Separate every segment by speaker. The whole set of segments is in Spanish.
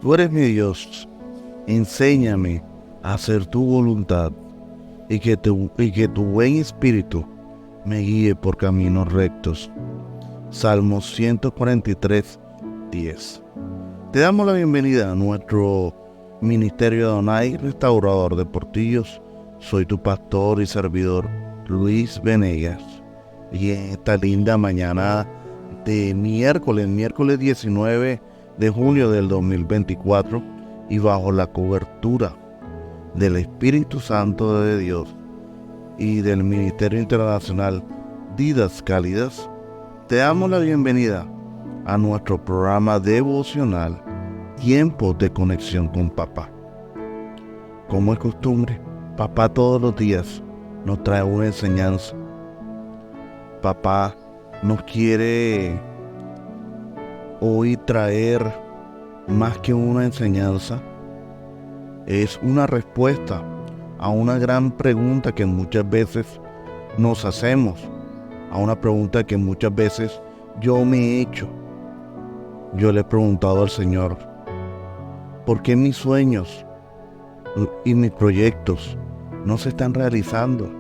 Speaker 1: Tú eres mi Dios, enséñame a hacer tu voluntad y que tu buen espíritu me guíe por caminos rectos. Salmos 143, 10. Te damos la bienvenida a nuestro Ministerio Adonai, Restaurador de Portillos. Soy tu pastor y servidor, Luis Venegas. Y en esta linda mañana de miércoles 19 de junio del 2024, y bajo la cobertura del Espíritu Santo de Dios y del Ministerio Internacional Vidas Cálidas, te damos la bienvenida a nuestro programa devocional Tiempos de Conexión con Papá. Como es costumbre, Papá todos los días nos trae una enseñanza. Papá nos quiere hoy traer más que una enseñanza, es una respuesta a una gran pregunta que muchas veces nos hacemos, a una pregunta que muchas veces yo me he hecho. Yo le he preguntado al Señor, ¿por qué mis sueños y mis proyectos no se están realizando?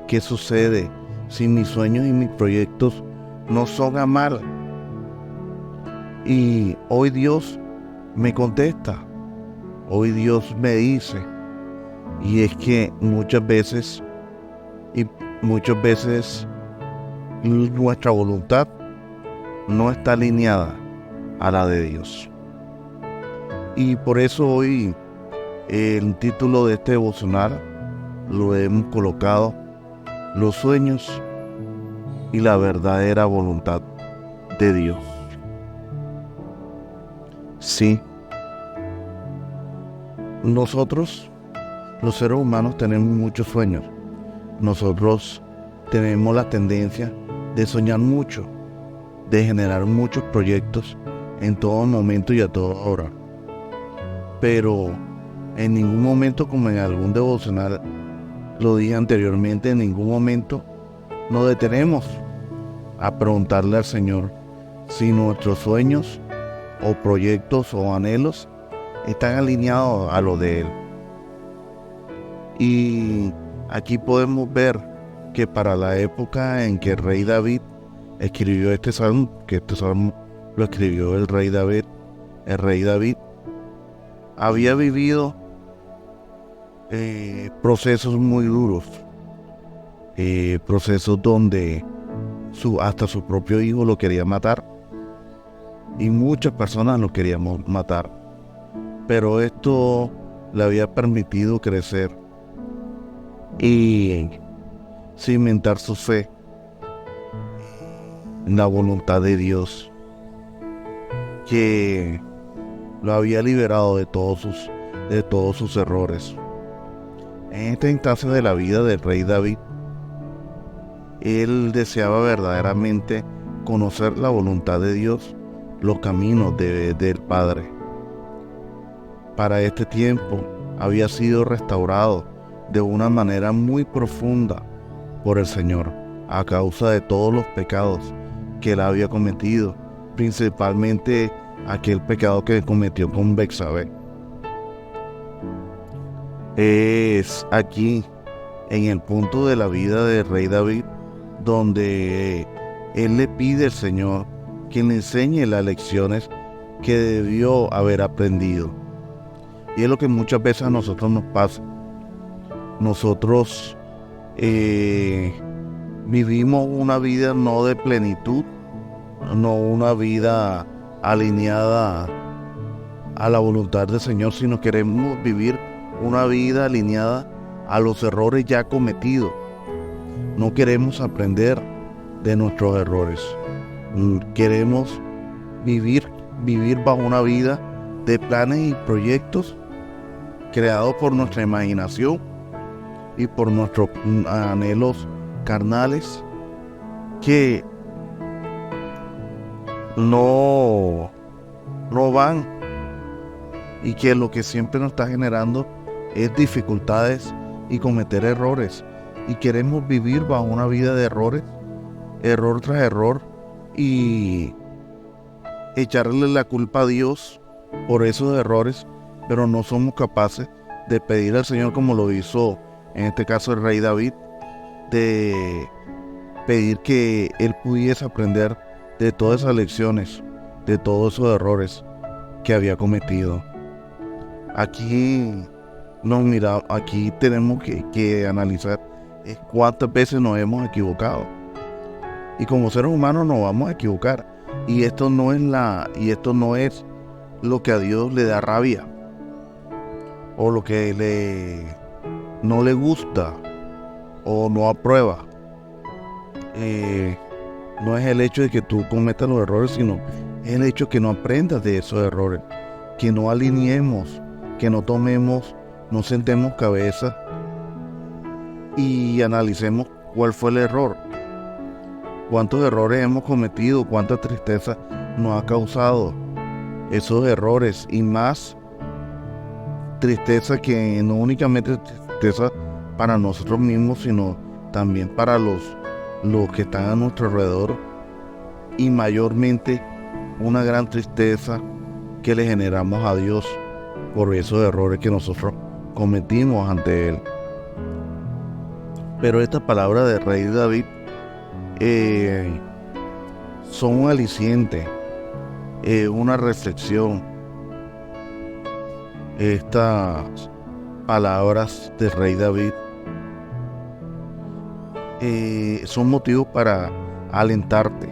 Speaker 1: ¿Qué sucede si mis sueños y mis proyectos no son a mal? Y hoy Dios me contesta, hoy Dios me dice, y es que muchas veces nuestra voluntad no está alineada a la de Dios. Y por eso hoy el título de este devocional lo hemos colocado: Los sueños y la verdadera voluntad de Dios. Sí, nosotros, los seres humanos, tenemos muchos sueños. Nosotros tenemos la tendencia de soñar mucho, de generar muchos proyectos en todo momento y a toda hora. Pero en ningún momento, como en algún devocional lo dije anteriormente, en ningún momento nos detenemos a preguntarle al Señor si nuestros sueños o proyectos o anhelos están alineados a lo de Él. Y aquí podemos ver que para la época en que el rey David escribió este salmo, que este salmo lo escribió el rey David había vivido procesos muy duros, procesos donde hasta su propio hijo lo quería matar, y muchas personas lo queríamos matar, pero esto le había permitido crecer y cimentar su fe en la voluntad de Dios, que lo había liberado de todos sus errores. En esta instancia de la vida del rey David, él deseaba verdaderamente conocer la voluntad de Dios, los caminos del Padre. Para este tiempo había sido restaurado de una manera muy profunda por el Señor, a causa de todos los pecados que él había cometido, principalmente aquel pecado que cometió con Betsabé. Es aquí, en el punto de la vida del rey David, donde él le pide al Señor que le enseñe las lecciones que debió haber aprendido. Y es lo que muchas veces a nosotros nos pasa. Nosotros vivimos una vida no de plenitud, no una vida alineada a la voluntad del Señor, sino queremos vivir una vida alineada a los errores ya cometidos. No queremos aprender de nuestros errores. Queremos vivir bajo una vida de planes y proyectos creados por nuestra imaginación y por nuestros anhelos carnales, que no van, y que lo que siempre nos está generando es dificultades y cometer errores. Y queremos vivir bajo una vida de errores, error tras error, y echarle la culpa a Dios por esos errores, pero no somos capaces de pedir al Señor, como lo hizo en este caso el rey David, de pedir que Él pudiese aprender de todas esas lecciones, de todos esos errores que había cometido. Aquí aquí tenemos que analizar cuántas veces nos hemos equivocado. Y como seres humanos nos vamos a equivocar. Y esto no es lo que a Dios le da rabia, o lo que no le gusta o no aprueba. No es el hecho de que tú cometas los errores, sino es el hecho de que no aprendas de esos errores, que no alineemos, que no sentemos cabeza y analicemos cuál fue el error, cuántos errores hemos cometido, cuánta tristeza nos ha causado esos errores, y más tristeza, que no únicamente tristeza para nosotros mismos, sino también para los que están a nuestro alrededor, y mayormente una gran tristeza que le generamos a Dios por esos errores que nosotros cometimos ante Él. Pero esta palabra del rey David son un aliciente, una reflexión. Estas palabras del rey David son motivos para alentarte,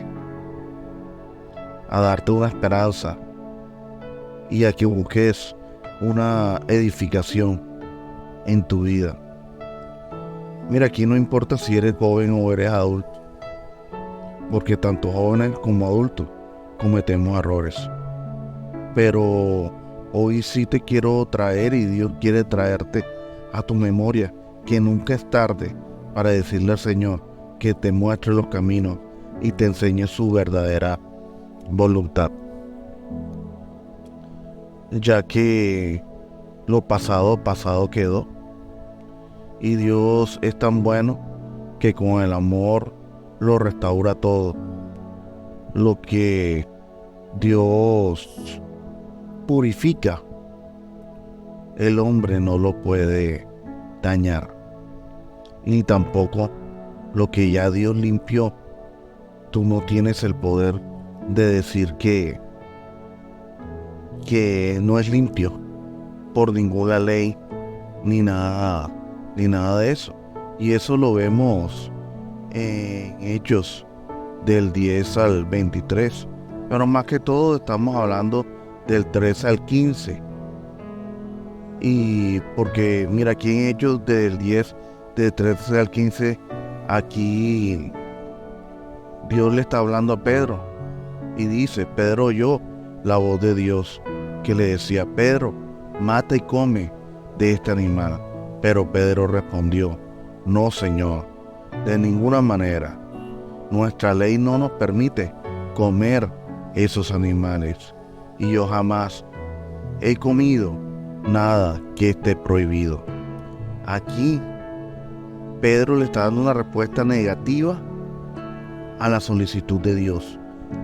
Speaker 1: a darte una esperanza y a que busques una edificación en tu vida. Mira, aquí no importa si eres joven o eres adulto, porque tanto jóvenes como adultos cometemos errores. Pero hoy sí te quiero traer, y Dios quiere traerte a tu memoria, que nunca es tarde para decirle al Señor que te muestre los caminos y te enseñe su verdadera voluntad. Ya que lo pasado quedó, y Dios es tan bueno que con el amor lo restaura todo. Lo que Dios purifica, el hombre no lo puede dañar, ni tampoco lo que ya Dios limpió. Tú no tienes el poder de decir que no es limpio por ninguna ley ni nada de eso. Y eso lo vemos en Hechos del 10 al 23, pero más que todo estamos hablando del 13 al 15. Y porque mira, aquí en Hechos del 10, del 13 al 15, aquí Dios le está hablando a Pedro y dice: Pedro oyó la voz de Dios que le decía: Pedro, mata y come de este animal. Pero Pedro respondió: no, Señor, de ninguna manera. Nuestra ley no nos permite comer esos animales, y yo jamás he comido nada que esté prohibido. Aquí Pedro le está dando una respuesta negativa a la solicitud de Dios.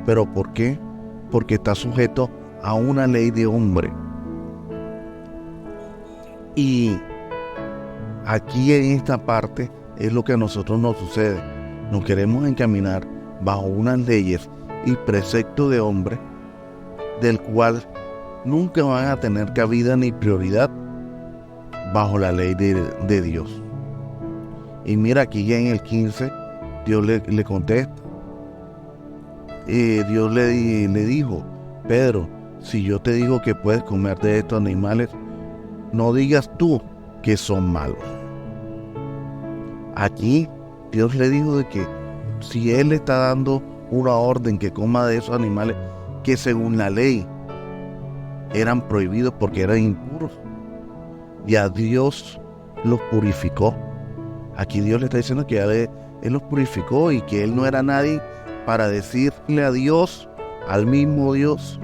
Speaker 1: ¿Pero por qué? Porque está sujeto a una ley de hombre. Y aquí en esta parte es lo que a nosotros nos sucede. Nos queremos encaminar bajo unas leyes y preceptos de hombre, del cual nunca van a tener cabida ni prioridad bajo la ley de Dios. Y mira, aquí ya en el 15 Dios le contesta. Dios le dijo: Pedro, si yo te digo que puedes comer de estos animales, no digas tú que son malos. Aquí Dios le dijo de que si Él le está dando una orden que coma de esos animales que según la ley eran prohibidos porque eran impuros, ya Dios los purificó. Aquí Dios le está diciendo que Él los purificó, y que Él no era nadie para decirle a Dios, al mismo Dios,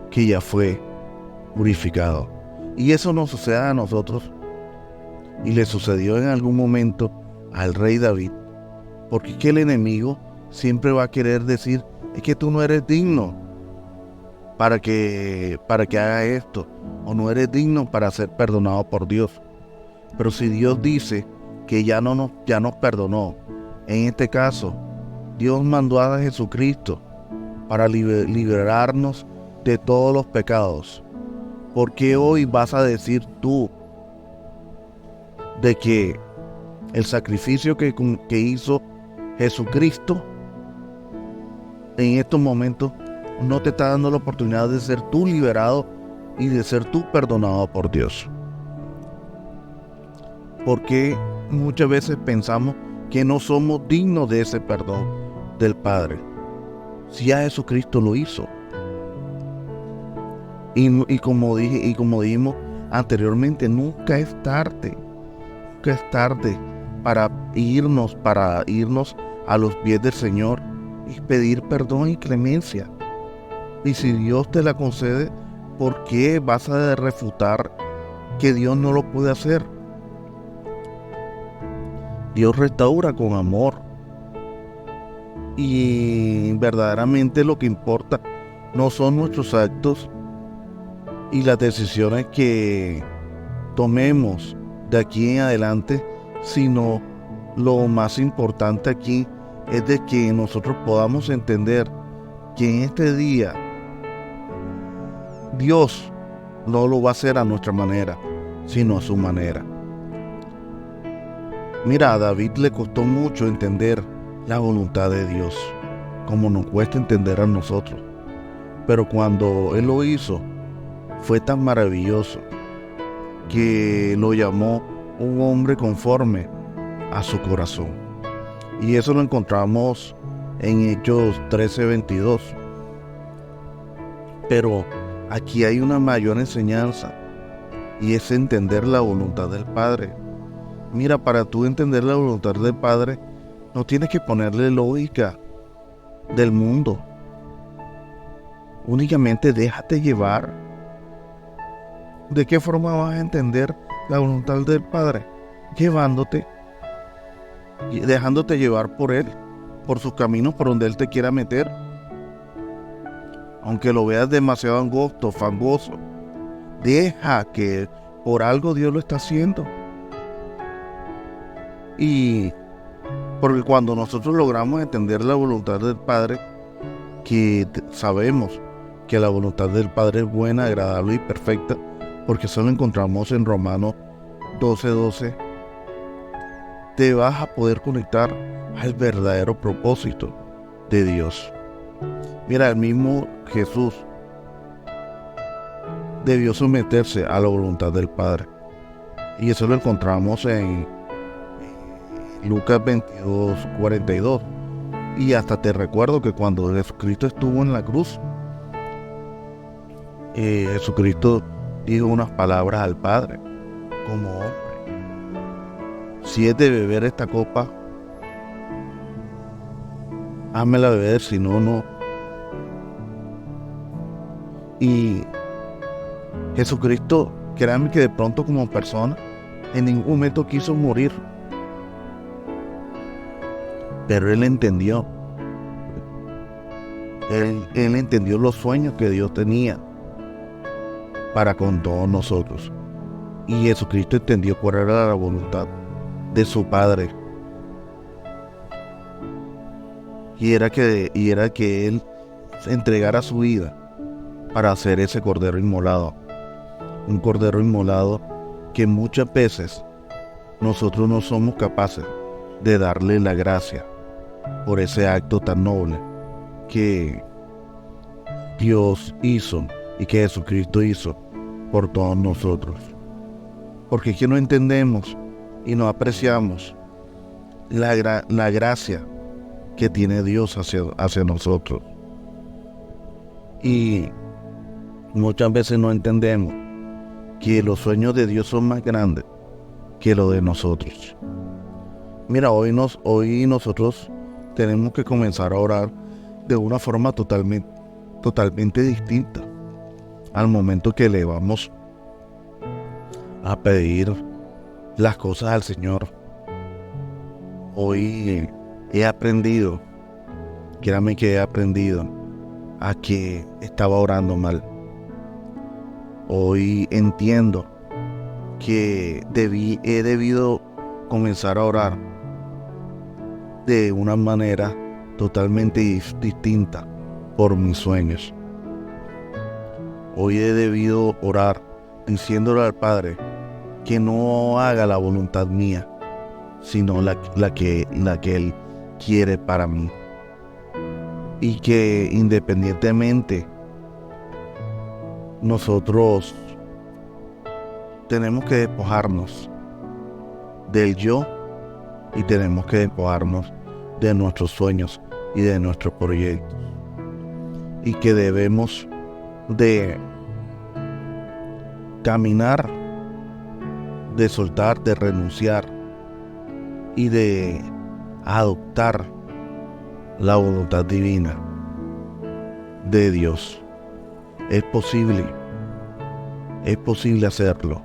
Speaker 1: que ya fue purificado. Y eso nos sucede a nosotros, y le sucedió en algún momento al rey David, porque es que el enemigo siempre va a querer decir: es que tú no eres digno, para que haga esto, o no eres digno para ser perdonado por Dios. Pero si Dios dice que ya nos perdonó, en este caso, Dios mandó a Jesucristo para liberarnos de todos los pecados. ¿Por qué hoy vas a decir tú de que el sacrificio que hizo Jesucristo en estos momentos no te está dando la oportunidad de ser tú liberado y de ser tú perdonado por Dios? Porque muchas veces pensamos que no somos dignos de ese perdón del Padre, si ya Jesucristo lo hizo. Y como dijimos anteriormente, nunca es tarde para irnos a los pies del Señor y pedir perdón y clemencia. Y si Dios te la concede, ¿por qué vas a refutar que Dios no lo puede hacer? Dios restaura con amor. Y verdaderamente lo que importa no son nuestros actos y las decisiones que tomemos de aquí en adelante, sino lo más importante aquí es de que nosotros podamos entender que en este día Dios no lo va a hacer a nuestra manera, sino a su manera. Mira, a David le costó mucho entender la voluntad de Dios, como nos cuesta entender a nosotros. Pero cuando él lo hizo, fue tan maravilloso que lo llamó un hombre conforme a su corazón. Y eso lo encontramos en Hechos 13:22. Pero aquí hay una mayor enseñanza, y es entender la voluntad del Padre. Mira, para tú entender la voluntad del Padre, no tienes que ponerle lógica del mundo. Únicamente déjate llevar. ¿De qué forma vas a entender la voluntad del Padre? Llevándote y dejándote llevar por Él, por sus caminos, por donde Él te quiera meter. Aunque lo veas demasiado angosto, fangoso, deja que por algo Dios lo está haciendo. Y porque cuando nosotros logramos entender la voluntad del Padre, que sabemos que la voluntad del Padre es buena, agradable y perfecta, porque eso lo encontramos en Romanos 12:12, te vas a poder conectar al verdadero propósito de Dios. Mira, el mismo Jesús debió someterse a la voluntad del Padre, y eso lo encontramos en Lucas 22:42. Y hasta te recuerdo que cuando Jesucristo estuvo en la cruz, Jesucristo dijo unas palabras al Padre como hombre: si es de beber esta copa, házmela beber, si no, no. Y Jesucristo, créanme que de pronto como persona, en ningún momento quiso morir. Pero Él entendió. Él entendió los sueños que Dios tenía para con todos nosotros. Y Jesucristo entendió cuál era la voluntad de su Padre. Y era que Él entregara su vida para hacer ese cordero inmolado. Un cordero inmolado que muchas veces nosotros no somos capaces de darle la gracia por ese acto tan noble que Dios hizo y que Jesucristo hizo por todos nosotros. Porque es que no entendemos y no apreciamos la gracia que tiene Dios hacia nosotros. Y muchas veces no entendemos que los sueños de Dios son más grandes que los de nosotros. Mira, hoy nosotros tenemos que comenzar a orar de una forma totalmente distinta al momento que le vamos a pedir las cosas al Señor. Hoy he aprendido, créame que he aprendido a que estaba orando mal. Hoy entiendo que he debido comenzar a orar de una manera totalmente distinta por mis sueños. Hoy he debido orar diciéndole al Padre que no haga la voluntad mía, sino la que Él quiere para mí. Y que independientemente nosotros tenemos que despojarnos del yo y tenemos que despojarnos de nuestros sueños y de nuestros proyectos. Y que debemos de caminar, de soltar, de renunciar y de adoptar la voluntad divina de Dios. Es posible hacerlo.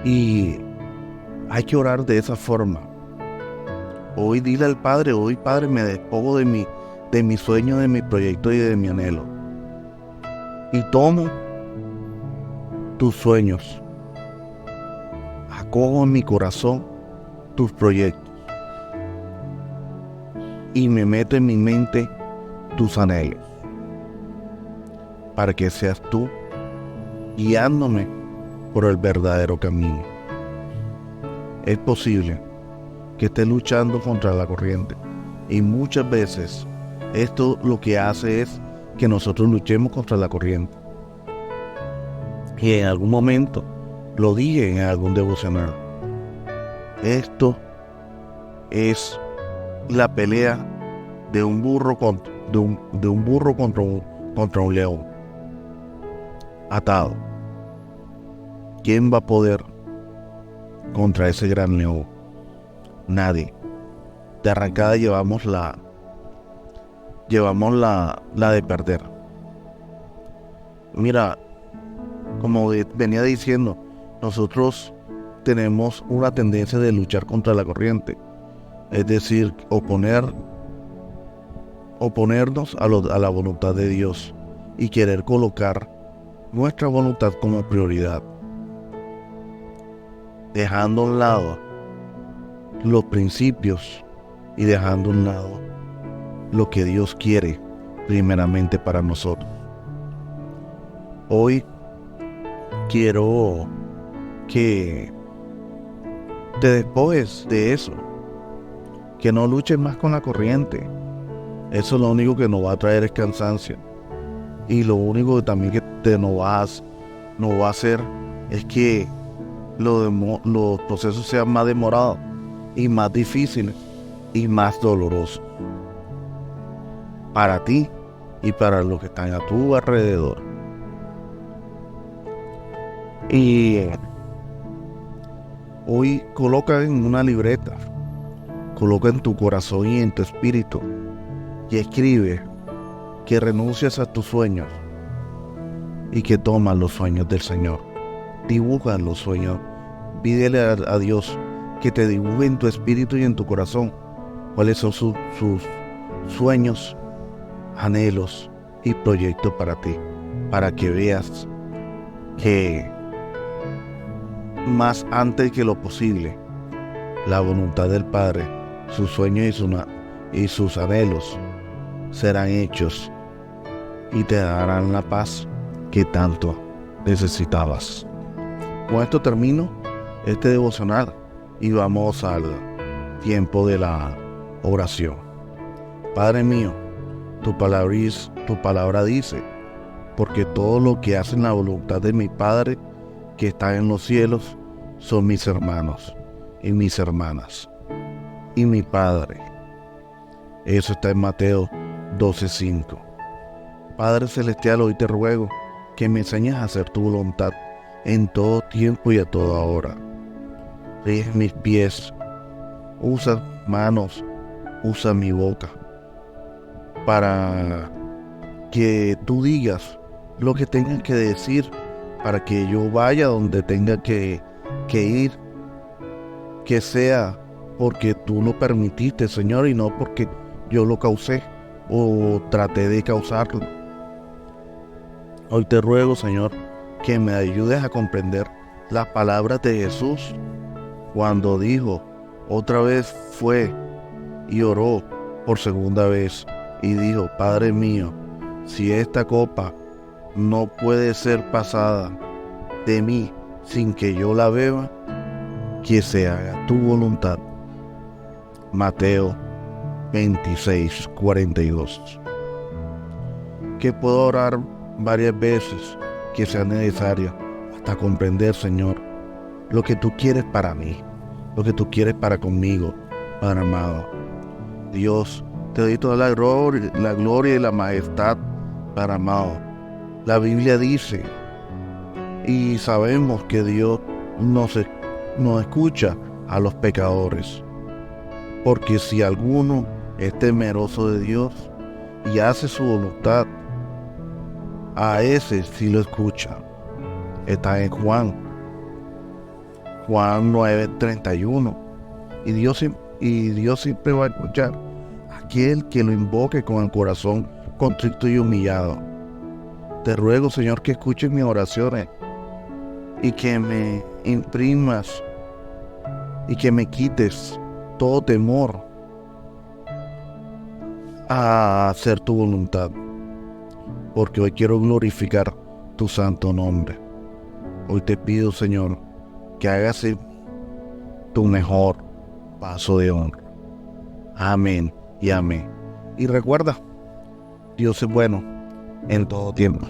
Speaker 1: Y hay que orar de esa forma. Hoy dile al Padre, hoy Padre, me despojo de mi sueño, de mi proyecto y de mi anhelo. Y tomo tus sueños. Acojo en mi corazón tus proyectos. Y me meto en mi mente tus anhelos. Para que seas tú guiándome por el verdadero camino. Es posible que estés luchando contra la corriente. Y muchas veces esto lo que hace es que nosotros luchemos contra la corriente. Y en algún momento lo dije en algún devocional. Esto es la pelea de un burro contra un león atado. ¿Quién va a poder contra ese gran león? Nadie. De arrancada llevamos la de perder. Mira, como venía diciendo, nosotros tenemos una tendencia de luchar contra la corriente, es decir, oponernos a la voluntad de Dios y querer colocar nuestra voluntad como prioridad, dejando a un lado los principios y dejando a un lado lo que Dios quiere primeramente para nosotros. Hoy quiero que te despojes de eso, que no luches más con la corriente. Eso lo único que nos va a traer es cansancio, y lo único que también que nos va a hacer es que los procesos sean más demorados y más difíciles y más dolorosos para ti y para los que están a tu alrededor. Y hoy coloca en una libreta, coloca en tu corazón y en tu espíritu, y escribe que renuncias a tus sueños y que tomas los sueños del Señor. Dibuja los sueños. Pídele a Dios que te dibuje en tu espíritu y en tu corazón cuáles son sus sueños, anhelos y proyectos para ti, para que veas que más antes que lo posible, la voluntad del Padre, sus sueños y sus anhelos serán hechos y te darán la paz que tanto necesitabas. Con esto termino este devocional y vamos al tiempo de la oración. Padre mío, tu palabra dice, porque todo lo que hacen la voluntad de mi Padre que está en los cielos son mis hermanos y mis hermanas y mi Padre. Eso está en Mateo 12:5. Padre celestial, hoy te ruego que me enseñes a hacer tu voluntad en todo tiempo y a toda hora. Rige mis pies, usa manos, usa mi boca, para que tú digas lo que tengas que decir, para que yo vaya donde tenga que ir, que sea porque tú lo permitiste, Señor, y no porque yo lo causé o traté de causarlo. Hoy te ruego, Señor, que me ayudes a comprender las palabras de Jesús cuando dijo, otra vez fue y oró por segunda vez y dijo, Padre mío, si esta copa no puede ser pasada de mí sin que yo la beba, que se haga tu voluntad. Mateo 26:42. Que puedo orar varias veces que sea necesario hasta comprender, Señor, lo que tú quieres para mí, lo que tú quieres para conmigo, Padre amado. Dios, te doy toda la gloria y la majestad, Padre amado. La Biblia dice, y sabemos que Dios nos escucha a los pecadores, porque si alguno es temeroso de Dios y hace su voluntad, a ese sí lo escucha. Está en Juan 9:31. Y Dios siempre va a escuchar a aquel que lo invoque con el corazón contrito y humillado. Te ruego, Señor, que escuches mis oraciones y que me imprimas y que me quites todo temor a hacer tu voluntad, porque hoy quiero glorificar tu santo nombre. Hoy te pido, Señor, que hagas tu mejor paso de honra. Amén y amén. Y recuerda, Dios es bueno en todo tiempo.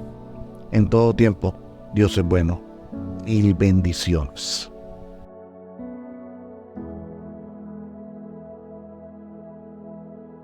Speaker 1: En todo tiempo, Dios es bueno. Y bendiciones.